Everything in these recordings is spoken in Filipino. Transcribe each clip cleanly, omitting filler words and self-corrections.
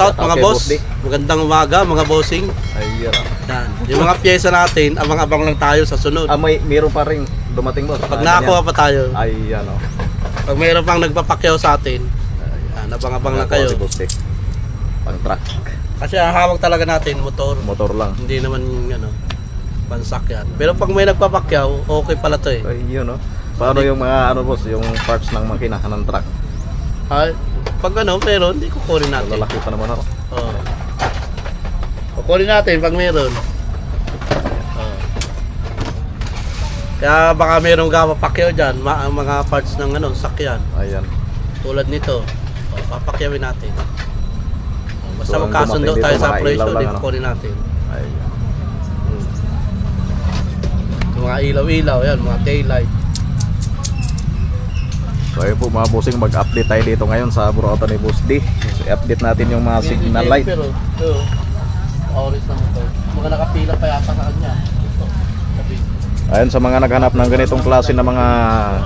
Shoutout mga Okay, boss. boss D. Magandang umaga mga bossing. Ayun. Yan. Yung mga pyesa natin, abang-abang lang tayo sa sunod. Meron pa rin dumating boss. Pag nakakuha pa tayo, Ayan o. pag mayroon pang nagpapakyaw sa atin, yan, abang-abang lang kayo. Pang truck. Kasi ang hawak talaga natin, motor. Motor lang. Hindi naman pansak yan. Pero pag may nagpapakyaw, okay pala to eh. Ayun o. Paano yung mga boss, yung parts ng makina ng truck? Ay, pag meron, hindi kukunin natin. Lalaki pa naman ako. Oo. Kukunin natin pag meron. Oo. Kaya baka merong gapapakyaw dyan, mga parts ng sakyan. Ayan. Tulad nito. Papakyawin natin. Basta So, magkasundo dumating tayo dito, sa mga presyo, ilaw lang, di kukunin natin. Ayan. Yung mga ilaw-ilaw, yan, mga taillight. So ayun po mga bossing, mag-update tayo dito ngayon sa Burautan ni Boss D. So i-update natin yung mga signal light. Pero, ito, oris lang ito. Mga nakapila pa yata sa kanya. Ito, sabi. Ayun, sa mga naghanap ng ganitong klase ng mga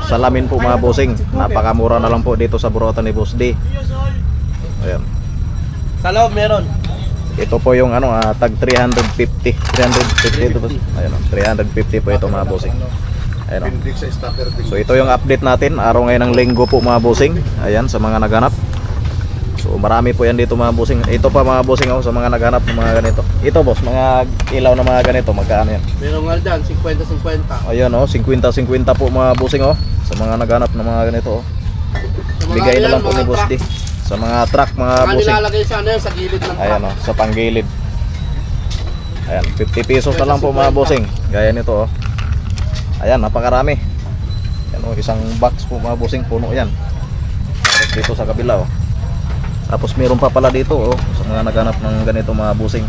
salamin po mga bossing, napakamura na lang po dito sa Burautan ni Boss D. Ayan. Sa loob meron. Ito po yung tag 350 ito boss. Ayun, 350 po ito mga bossing. Ayun. So ito yung update natin araw ngayon ng linggo po mga bossing. Ayan, sa mga naghanap. So marami po yan dito mga bossing. Ito pa mga bossing sa mga naghanap ng mga ganito. Ito boss, mga ilaw na mga ganito, magkano yan? Meron nga dyan, 50-50. Ayun 50-50 po mga bossing sa mga naghanap ng mga ganito Bigay na lang po ni Boss D. Sa mga truck mga bossing. Nilalagay sa sa gilid ng truck. Ayan sa panggilid. Ayan, 50 pesos na lang po mga bossing. Gaya nito Ayan, napakarami. Ayan isang box po mga bossing, puno yan. Tapos dito sa kabila Tapos meron pa pala dito sa mga naghanap ng ganito mga bossing.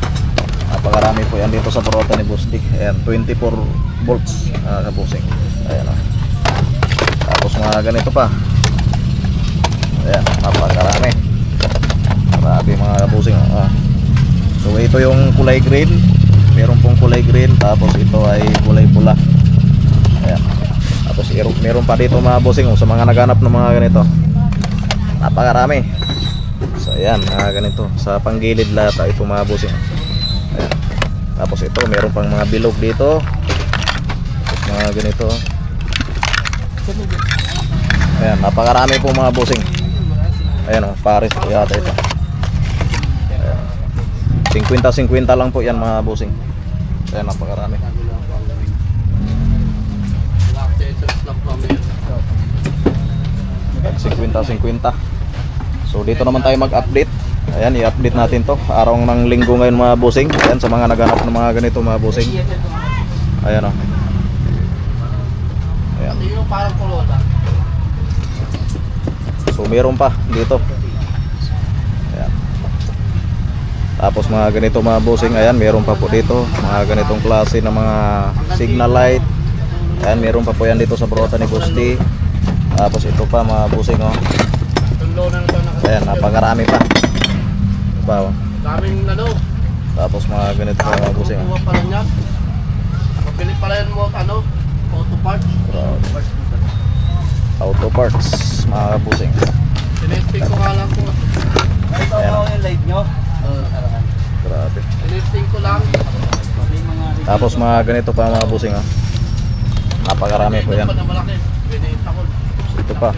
Napakarami po yan dito sa Burautan ni Boss D. Ayan, 24 volts mga bossing. Ayan Tapos mga ganito pa. Ayan, napakarami. Marami mga bossing So ito yung kulay green. Meron pong kulay green. Tapos ito ay kulay pula. Ayan. Tapos meron pa dito mga bossing sa mga naghanap ng mga ganito. Napakarami. So ayan, mga ganito. Sa panggilid lahat ito mga bossing. Ayan. Tapos ito, meron pang mga bilog dito. Tapos mga ganito. Ayan, napakarami po mga bossing. Ayan Paris po yata ito. Ayan. 50-50 lang po yan mga bossing. Ayan, napakarami. 50-50. So dito naman tayo mag-update. Ayan, i-update natin to araw ng linggo ngayon mga bossing. Ayan, sa mga naghanap ng mga ganito mga bossing. Ayan Ayan. Yung parang Corolla. So meron pa dito. Ayan. Tapos mga ganito mga bossing. Ayan, meron pa po dito mga ganitong klase ng mga signal light. Ayan, meron pa po yan dito sa Burautan ni Boss D. Tapos ito pa mga bossing Ayan, napakarami pa. Diba Daming Tapos mga ganito mga bossing kuha pala niyan. Mabili pala yan mo auto parts. Auto parts mga bossing. Tinesting ko nga lang po. Ayan yung live nyo? Grabe. Tinesting ko lang. Tapos mga ganito pa mga bossing napakarami po yan. Ito pa.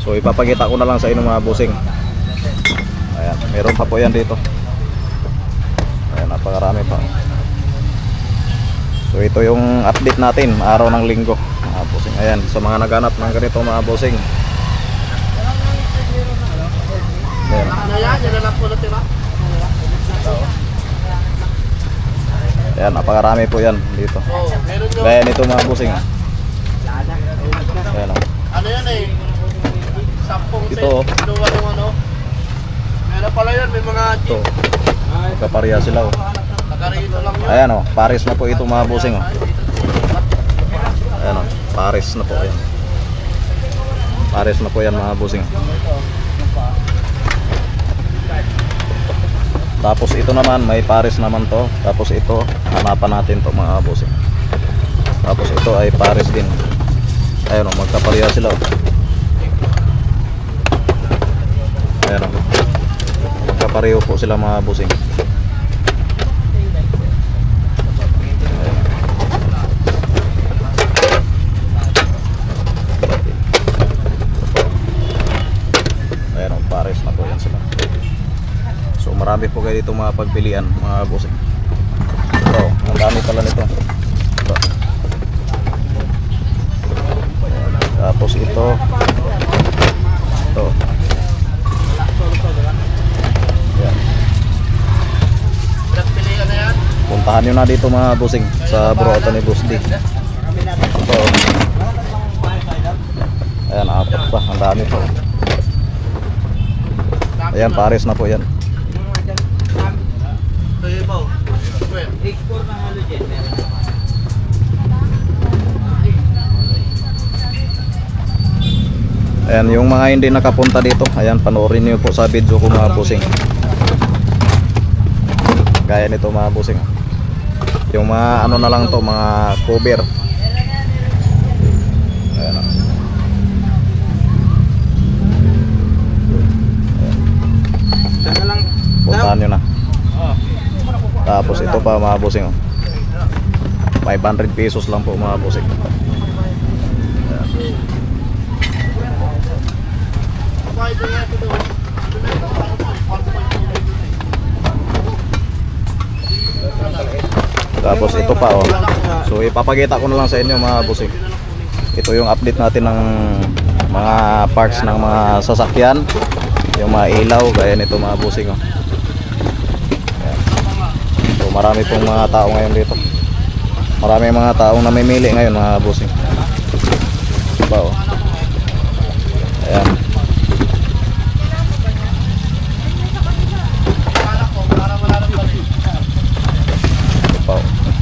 So ipapakita ko na lang sa inyo mga bossing. Ayan, meron pa po yan dito. Ayan, napakarami pa. So ito yung update natin araw ng linggo mga bossing. Ayan, sa mga naghanap ng ganito mga bossing. Ayan. Ayan, napakarami po yan dito. Gaya nito mga bossing. Ayan Ano yan sampung ito kinuha yung meron pala yan, may mga ito. Magkapareha sila nakarito lang yun. Ayan Paris na po ito mga bossing Ayan Paris na po yan. Paris na po yan mga bossing. Tapos ito naman may Paris naman to. Tapos ito hanapan natin to mga bossing. Tapos ito ay Paris din. Ayun magkapareha sila Ayan pare-pareho po sila mga bossing. Ayan, pares na po yan sila. So marami po kayo dito mga pagpilian mga bossing. Ito, ang dami pala nito. Ito. Tapos ito. Ayan. Pinagpilihan na yan. Puntahan nyo na dito mga bossing sa Burautan ni Boss D. Ito. Ayan, apat pa. Ang dami po. Ayan, pares na po yan. Ito yung ibaw. Export ng halogen. Ayan, yung mga hindi nakapunta dito, ayan, panoorin niyo po sa video ko mga bossing. Gaya nito mga bossing. Yung mga ano na lang to, mga cover. Ayan. Sana lang. Puntahan nyo na. Tapos ito pa mga bossing, oh. 500 pesos lang po mga bossing. Tapos ito pa, oh. So ipapakita ko na lang sa inyo mga bossing. Ito yung update natin ng mga parts ng mga sasakyan, yung mga ilaw, gaya nito mga bossing, oh. Ayan. So marami pong mga tao ngayon dito. Marami mga taong namimili ngayon mga bossing. Diba, oh. Ayan.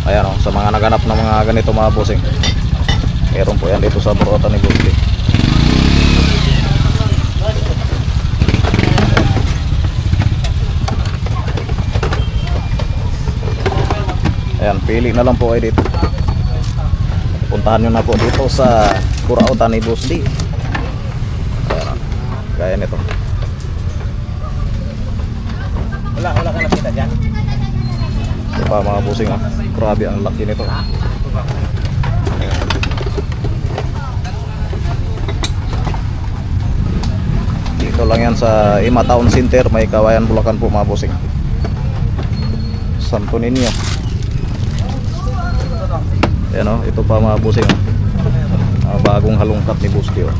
Ayan, oh, sa mga naganap ng mga ganito mga bossing, meron po yan dito sa Burautan ni Boss D. Ayan, pili na lang po kayo dito. Puntahan nyo na po dito sa Burautan ni Boss D. Ayan, gaya nito. Wala ka nakita dyan. Ito pa mga bossing, oh. Grabe ang laki nito. Dito lang yan sa Ima Town Center, may Kawayan, Bulacan po mga bossing. Santo Niño. Ayan, oh, ito pa mga bossing, oh. Bagong halongkat ni Boss D, oh.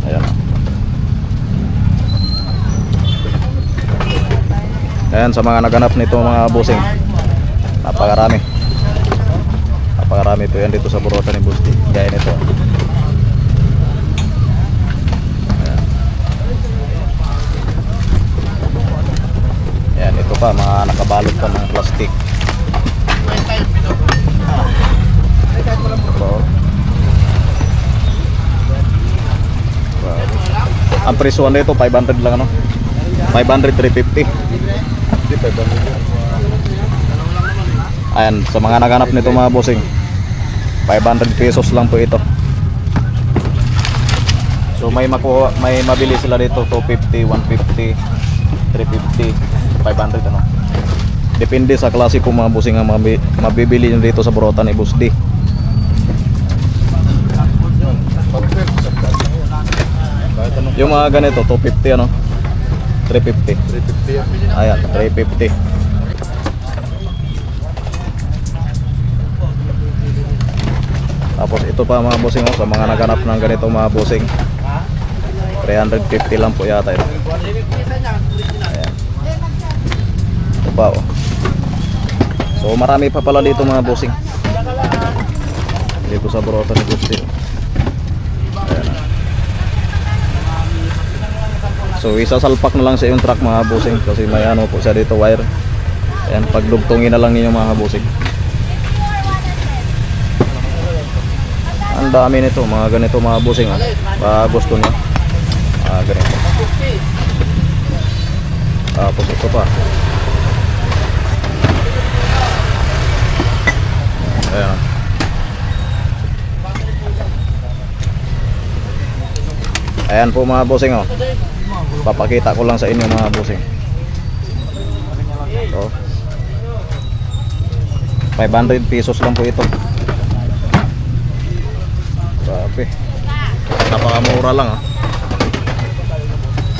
Ayan, oh. Ayan, sa mga naganap nito mga bossing, napakarami ito yan dito sa Burautan ni Boss D. Gaya nito. Ayan. Ayan, ito pa mga nakabalot pa ng plastic. Ito. Ang presyo nito 500 lang, ano? 500, 350. Ayan, sa mga naganap nito mga bossing, 500 pesos lang po ito. So may makuha, may mabili sila dito 250, 150, 350, 500, ano. Depende sa klase po mga bossing ang mabibili nyo dito sa Burautan ni Boss D. Yung mga ganito 250, ano, 350. Ayan, 350. Tapos ito pa mga bossing, oh, sa mga naganap ng ganito mga bossing, 350 lang po yata ito. Ayan. Ito pa, oh. So marami pa pala dito mga bossing, dito sa Burautan ni Boss D. Ayan. So isasalpak na lang sa yung truck mga bossing, kasi may ano po siya dito, wire. Ayan, pagdugtungin na lang ninyo mga bossing. Ang dami nito, mga ganito mga bossing, oh. Gusto nyo ganito. Tapos ito pa. Ayan. Ayan po mga bossing, oh. Papakita ko lang sa inyo mga bossing. So, 500 pesos lang po ito. Grabe. Napakamura lang ah.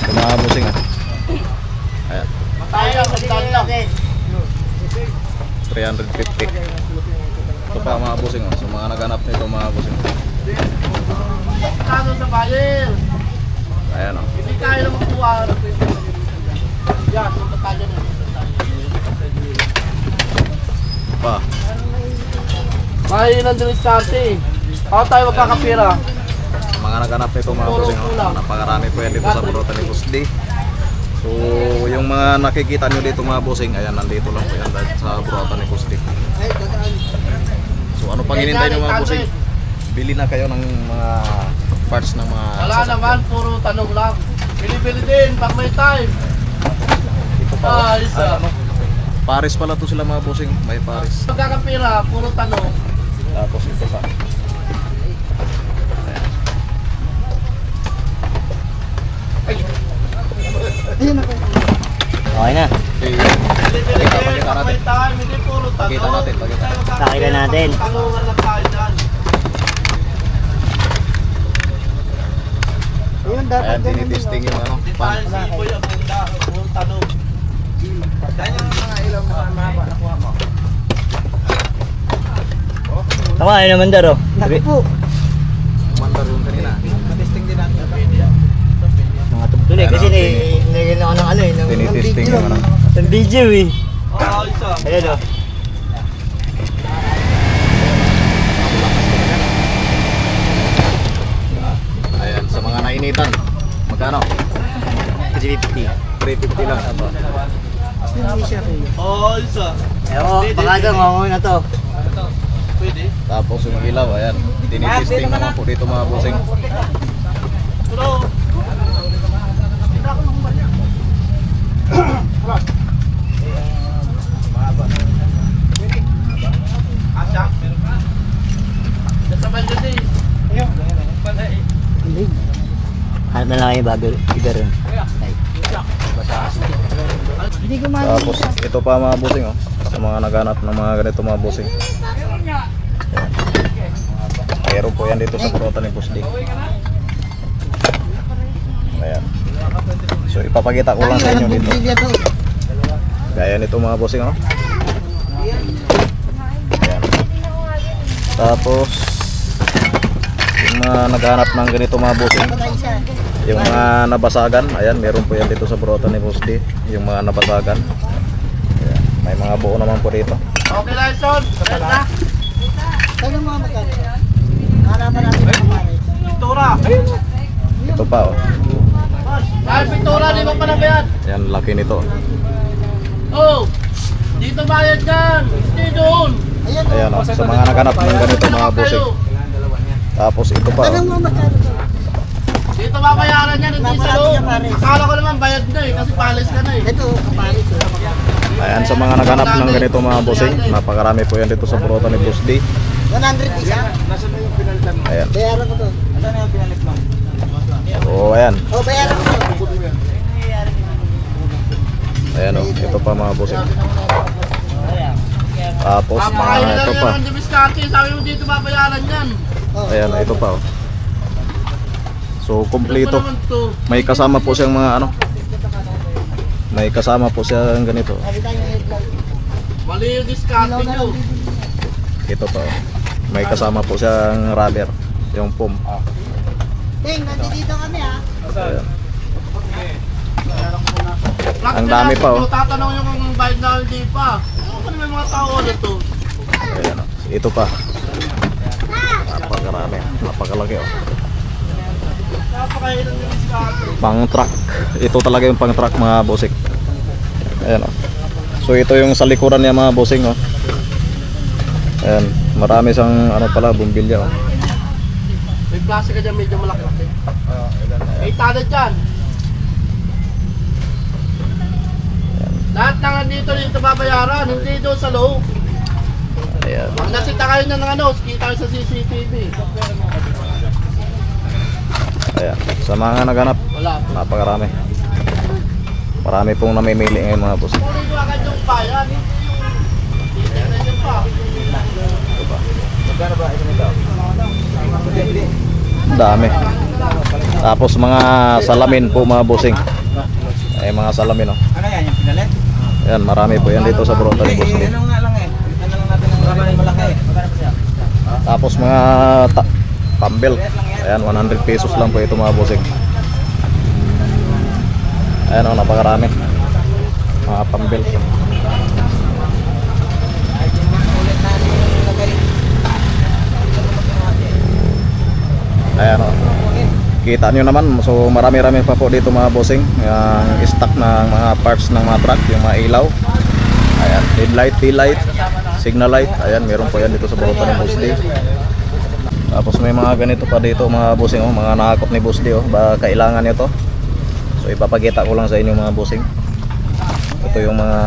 Ito mga bossing ah. Ayan. Tayo, magkano lang. 350. Ito pa mga bossing oh. So mga naghanap nito mga bossing. Kano sa bayer. Ayan oh. Hindi tayo na makuha. Yan, punta tayo na. Pa. May nandun yung starte. Ako tayo magkakapira. Mga naghanap nito mga bossing oh. Napakarami po yan dito sa Burutan ni Boss D. So yung mga nakikita nyo dito mga bossing, ayan nandito lang po yan dahil sa Burutan ni Boss D. So ano pang hinintay nyo mga bossing? Bili na kayo ng mga parts ng mga Wala sasakyan. naman, puro tanong lang. Bili-bili din pag may time. Ito pa. Isa. Paris pala to sila mga bossing, may Paris. Magkakapira, puro tanong. Tapos ito pa. Okay na. Bili-bili din Pakita pag may natin. time, hindi puro tanong. Pakita natin, pakita. Pakita natin. Tanungan lang tayo dyan. Ayan, tinitesting yung ano, Hindi pan. tayo siboy ang bunda, puro tanong. Tama, ano naman daro? Mandar yung kanina. Mga tugtuli. Kasi nilagyan ako ng ano eh. Tinitesting yung ano. Ng video eh. Isa. Ayan o. Ayan, sa mga nainitan. Magkano? Kasi 50. 350 lang. Isa. Ewan, pangagang ako na to. Pwede. Tapos yung ilaw, ayan. Tinitesting naman po dito mga bossing. Pero, Asya? Nasabay dyan eh. Hindi. Hanap na lang kayo bago. Iba rin. Ay. Tapos ito pa mga bossing oh. Sa mga naghanap ng mga ganito mga bossing. Ayan. Mayroon po yan dito sa Burutan ni Boss D. Ayan. So ipapakita ko lang sa inyo dito. Gaya nito mga bossing oh. Ayan. Tapos yung mga naghanap ng ganito mga bossing, yung mga nabasagan, ayan meron po yan dito sa Burutan ni Boss D. Yung mga nabasagan, ayan. May mga buo naman po dito. Okay lang, Son. Ayan na. Pintura. Ito pa oh. Dahil pintura, di ba pa yan? Yan laki nito. Oh! Dito bayad dyan. Hindi doon. Ayan oh. Sa mga naghanap ng ganito mga bossing. Tapos ito pa oh. Dito babayaran yan, hindi sa loob. Akala ko naman bayad na eh, kasi palis ka na eh. Ayan sa mga naghanap ng ganito mga bossing, napakarami po yan dito sa Burutan ni Boss D. 100 isa. Ayan. Bayaran ko to. So ayan. Oh, bayaran ko to. Ayan oh. Ito pa mga bossing. Tapos Papakain mga lang ito yan pa. ang Dibiskarte, sabi mo dito babayaran yan. Ayan, ito pa oh. So Ano kompleto. naman to? May kasama po siyang mga ano. May kasama po siyang ganito. Mali yung diskarte nyo. Ito pa oh. May kasama po siyang rubber, yung foam. Ting, nandito kami ha. Ayan. Plug Ang na dami lang, pa, oh. tatanong nyo kung bayad na hindi pa. Ano ba may mga tao ulit to? Ayan oh. Ito pa. Napakarami. Napakalaki oh. Napakahirap yung diskarte. Pang truck. Ito talaga yung pang truck mga bossing. Ayan oh. So ito yung sa likuran niya mga bossing oh. Ayan, marami siyang ano pala bumbilya oh. May klase ka dyan, medyo malaki-laki. May tada dyan. Lahat ng dito babayaran, hindi doon sa loob. Ayan. Pag nasita kayo ng ano, kita kayo sa CCTV. Ayan. Sa mga naghanap, Wala. napakarami. Marami pong namimili ngayon mga boss. Magkano ba ito nito? Ang dami. Tapos mga salamin po mga bossing. Ay mga salamin oh. Ano yan, yung pinalit? Ayan, marami po yan dito sa Burota ni Boss D. Ano nga lang eh. Ano lang natin ang malaki. Magkano pa siya? Tapos mga pambel. Ayan, 100 pesos lang po ito mga bossing. Ayan oh, napakarami. Mga pambel. Ayan oh. Kita nyo naman, so marami-rami pa po dito mga bossing. Yung stock ng mga parts ng mga truck, yung mga ilaw. Ayan, headlight, tail light, signal light. Ayan, meron po yan dito sa Burota ni Boss D. Tapos may mga ganito pa dito mga bossing oh, mga nakakot ni Boss D oh, ba kailangan nyo to. So ipapakita ko lang sa inyo mga bossing. Ito yung mga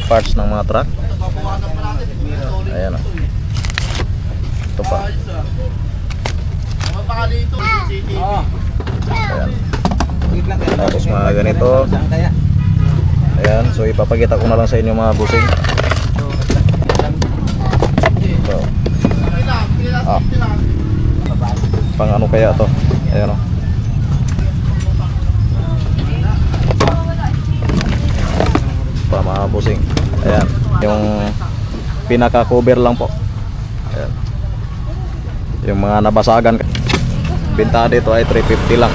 parts ng mga truck. Ayan oh. Ito pa. Oo. Ayan. Wait lang kayo. Tapos mga ganito. Saan kaya? Ayan, so ipapakita ko na lang sa inyo mga bossing. So, pang ano kaya to? Ayan o. Pa mga bossing. Ayan, yung pinaka cover lang po. Ayan. Yung mga nabasagan. Binta dito ay 350 lang.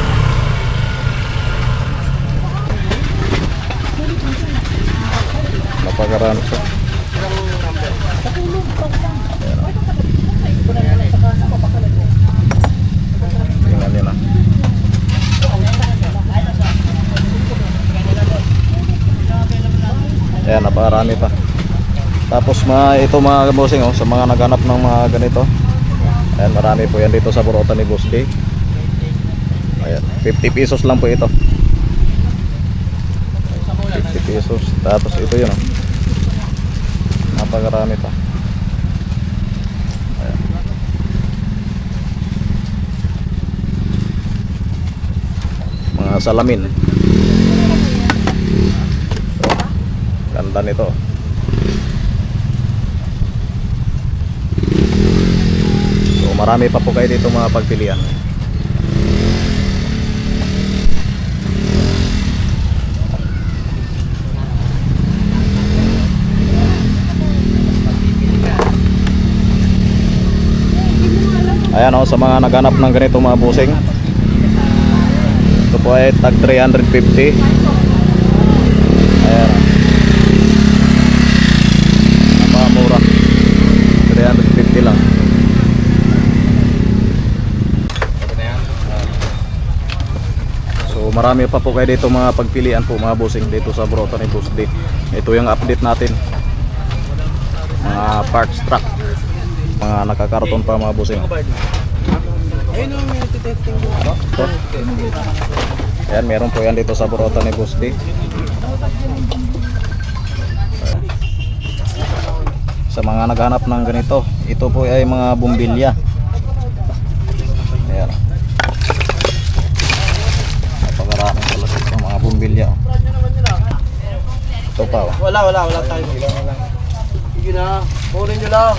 Napakaraan siya. Tingnan nyo na. Ayan, napakarami pa. Tapos ito mga bossing oh, sa mga naghanap ng mga ganito. Ayan, marami po yan dito sa Burota ni Boss D. Ayan, 50 pesos lang po ito. 50 pesos. Tapos ito yun oh. Napakarami pa. Ayan. Mga salamin. So, ganda nito. So marami pa po kayo dito mga pagpilian. Ayan o, sa mga naghanap ng ganito mga busing, ito po ay tag 350. Ayan o, napamura, 350 lang. So marami pa po kayo dito mga pagpilian po mga busing dito sa Burota ni Boss D. Ito yung update natin, mga parts truck, mga nakakarton pa mga busing. Ito. Ayan, meron po yan dito sa Burota ni Boss D. Sa mga naghanap ng ganito, ito po ay mga bumbilya. Ayan. Napakaraming pala ito mga bumbilya. Ito pa oh. Wala tayo. Sige na, kunin nyo lang.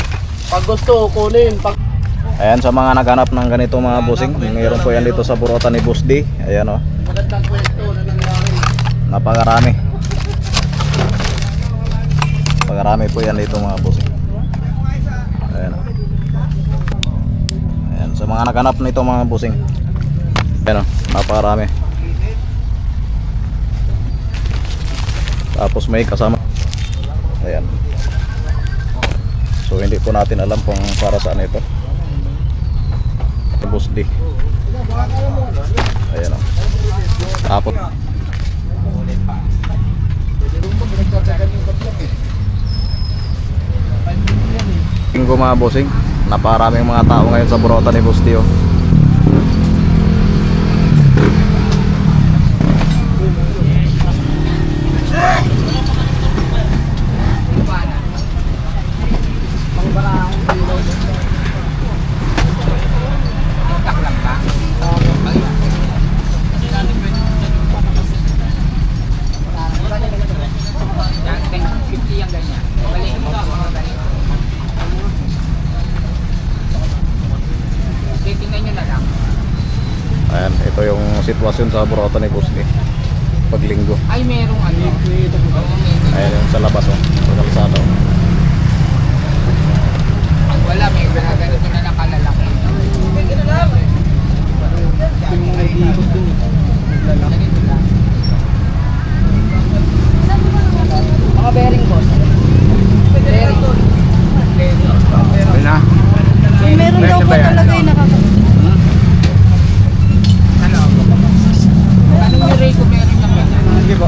Pag gusto, kunin. Ayan, sa mga naghanap ng ganito mga busing, mayroon po yan dito sa Burota ni Boss D. Ayan o, Magandang kwento na nangyari. napakarami. Napakarami po yan dito mga busing. Ayan o. Ayan, sa mga naghanap nito mga busing. Ayan o, napakarami. Tapos may kasama. Ayan. So hindi po natin alam kung para saan ito. Boss D. Ayan o. Tapos Linggo mga bossing, naparaming mga tao ngayon sa Burota ni Boss D oh. yung sitwasyon sa Boracay ni Boss D. Paglinggo. Ay, merong ano. Ayan yung sa labas oh. Sa kalsada oh. Pag wala, may ganito na nakalalaki. Mga bearing boss. Bearing. Meron daw po talaga yung Anong may Reiko bearing na ba? Hindi po.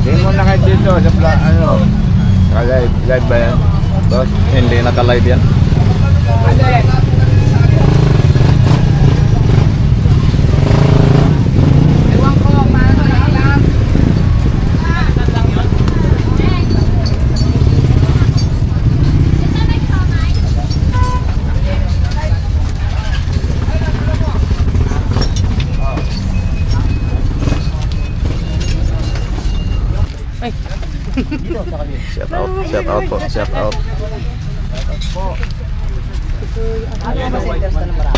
Hindi mo na kayo dito sa live. Live ba yan? Boss, hindi naka-live yan. Ewan ko, paano na lang. Shout out po, shout out.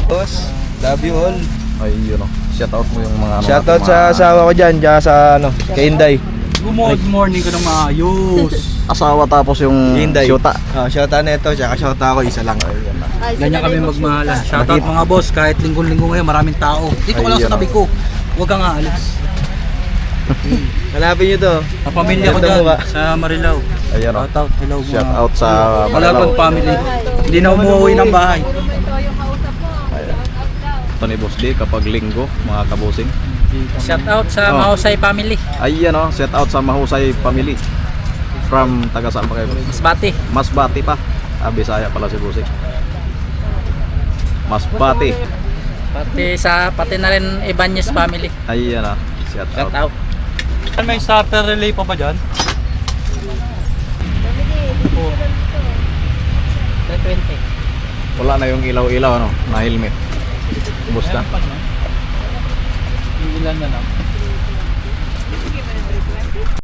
Boss, love you all. Ay, yun oh. Shout out mo yung mga ano. Shoutout sa asawa ko dyan, dyan sa kay Inday. Good morning ka ng maayos. Asawa tapos yung Inday. syuta. Shoutout na ito, tsaka shoutout ako, isa lang. Ganyan kami magmahalan. Shoutout mga boss, kahit linggo-linggo ngayon maraming tao. Dito ka lang Ayun, sa tabi ko. Huwag kang aalis. Hanapin nyo to. Sa pamilya ko Ganda dyan, mo ba? sa Marilao. Ayan oh. Shoutout, hello mga Shout out sa Malaban Marilao. family. Hindi na umuwi ng bahay. Ito ni Boss D kapag linggo, mga kabusing. Shout out sa Oh. Mahusay family. Ayan oh, shout out sa Mahusay family. From taga saan pa kayo? Masbate. Masbati pa. Bisaya pala si Busing. Masbati. Pati na rin Ibanez family. Ayan ah. Shout Shout out. out. May starter relay pa ba dyan? 320. Wala na yung ilaw-ilaw ano, na helmet. Ubus na. Ilan na lang.